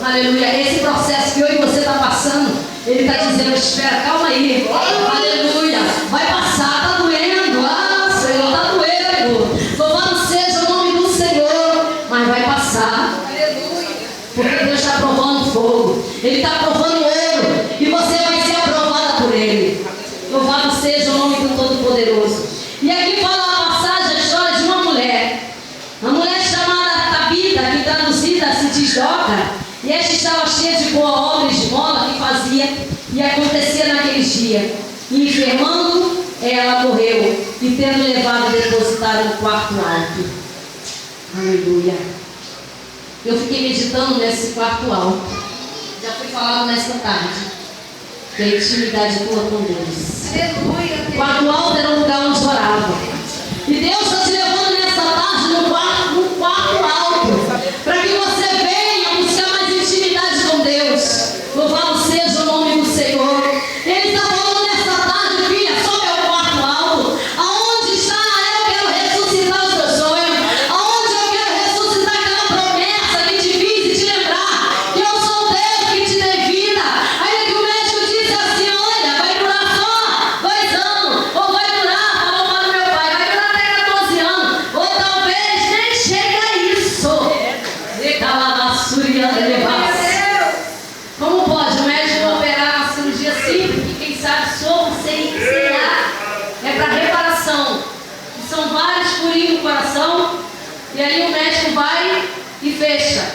Aleluia. Esse processo que eu e você está passando, Ele está dizendo: espera, calma aí. Aleluia. Vai passar, está doendo. Ah, Senhor, está doendo. Louvado seja o nome do Senhor. Mas vai passar. Aleluia. Porque Deus está provando fogo. Ele está provando ouro. E você vai ser aprovada por Ele. Louvado seja o nome do Todo-Poderoso. E aqui fala a passagem, a história de uma mulher. Uma mulher chamada Tabita, que traduzida se diz Doca. E esta estava cheia de boa obra e esmola que fazia e acontecia naqueles dias. E enfermando, ela morreu. E tendo levado, depositaram no quarto alto. Aleluia. Eu fiquei meditando nesse quarto alto. Já foi falado nesta tarde. Que é a intimidade tua com Deus. Aleluia. O quarto alto era o lugar onde orava. E Deus está te levando nessa tarde no quarto alto. Para que você venha buscar mais intimidade com Deus. Louvado seja o nome do Senhor. Ele está falando nessa tarde, filha, sobe ao quarto alto. Aonde está? Eu quero ressuscitar os teus sonhos. Aonde eu quero ressuscitar aquela promessa que te fiz e te lembrar que eu sou Deus que te dei vida. Ainda que o médico disse assim: olha, vai durar só 2 anos, ou vai durar, falou para o meu pai, vai durar até 14 anos, ou talvez nem chegue a isso. Como pode o médico operar uma cirurgia simples, que quem sabe sopro sem ar? É para reparação. E são vários furinhos no coração, e aí o médico vai e fecha.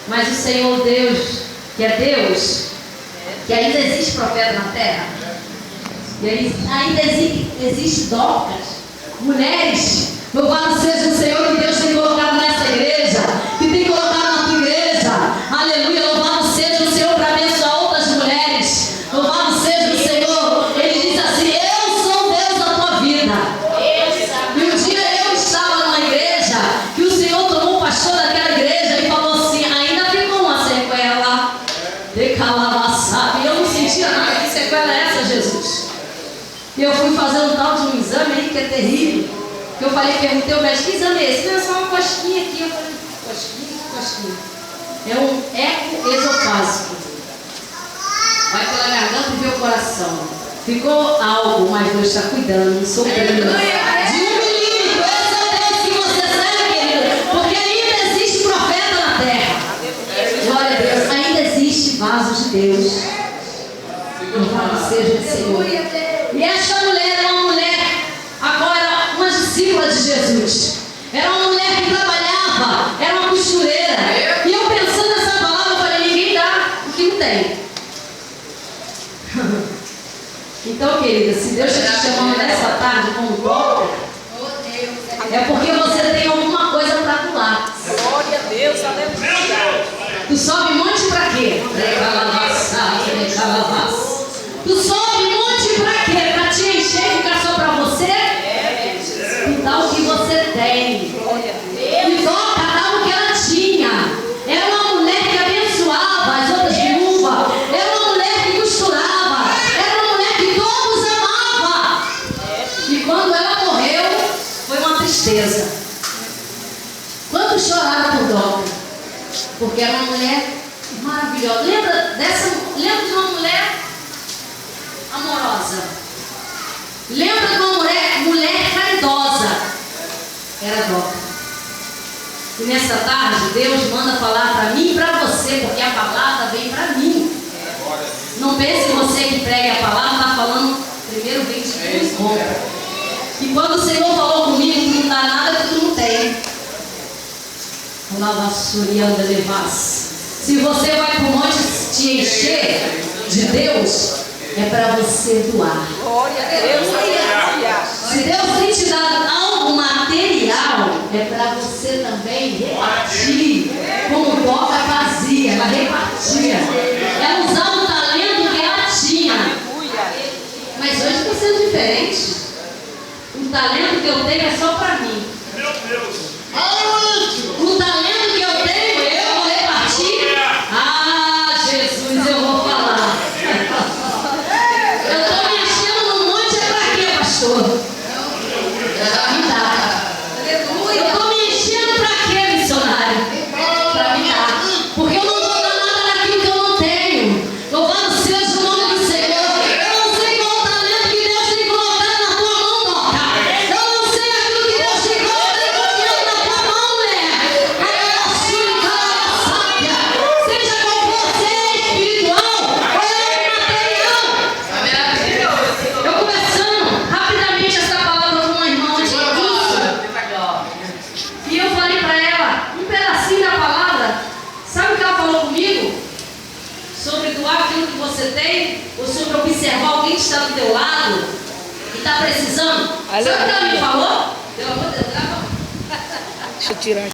Mas o Senhor Deus, que é Deus, que ainda existe profeta na terra, e ainda existe docas, mulheres, louvado seja o Senhor, que Deus tem colocado nessa igreja, que tem colocado na tua igreja. Aleluia, louvado seja o Senhor para abençoar outras mulheres. Louvado seja o Senhor. Ele diz assim: eu sou o Deus da tua vida. E um dia eu estava numa igreja que o Senhor tomou o pastor daquela igreja e falou assim: ainda ficou uma sequela de calavaçada. E eu não sentia nada. Que sequela é essa, Jesus? E eu fui fazer um tal de um exame aí que é terrível. Eu falei, perguntei ao médico: que exame é esse? Não, é só uma cosquinha aqui. Eu falei: cosquinha. É um eco-esofágico. Vai pela garganta e vê o coração. Ficou algo, mas Deus está cuidando, não sou Deus. De 1 milímetro, esse é o Deus que você serve, querido. Porque ainda existe profeta na terra. Glória a Deus, ainda existe vasos de Deus. Louvado seja o Senhor. E esta mulher era uma mulher, agora uma discípula de Jesus. Era uma mulher que trabalhava, era uma costureira. E eu pensando nessa palavra, eu falei: ninguém dá o que não tem. Então, querida, se Deus está te chamando nessa tarde como toca, é porque você tem alguma coisa para doar. Glória a Deus, aleluia. Tu sobe monte para quê? Tu sobe monte para quê? Para te encher e ficar só para você? Dá o que você tem. E toca, dá o que ela tinha. Era uma mulher que abençoava as outras viúvas. Era uma mulher que costurava. Era uma mulher que todos amavam. E quando ela morreu, foi uma tristeza. Quantos choraram por Doca? Porque era uma mulher maravilhosa. Lembra de uma mulher amorosa? Lembra de uma mulher caridosa? Era Doca. E nessa tarde, Deus manda falar para mim e para você, porque a palavra vem para mim. Não pense que você que prega a palavra está falando, primeiro vem de tudo em conta. E quando o Senhor falou comigo que não dá nada que tu não tem. Se você vai para o monte te encher de Deus, é para você doar. Glória a Deus. Se Deus tem te dado algo material, é para você também repartir. Como Doca fazia, ela repartia. Ela usava o talento que ela tinha. Mas hoje está sendo diferente. O talento que eu tenho é só para mim. Meu Deus. O talento que eu tenho, eu vou repartir. Ah, Jesus, eu vou falar. Eu estou me enchendo no monte, é para quê, pastor? Para me dar. Eu estou me enchendo para quê, missionário? Para me dar. Porque eu não vou dar você tem, ou sobre observar alguém que está do teu lado e está precisando. Sabe o que ela me falou? Pelo amor de Deus, grava. Deixa eu tirar aqui.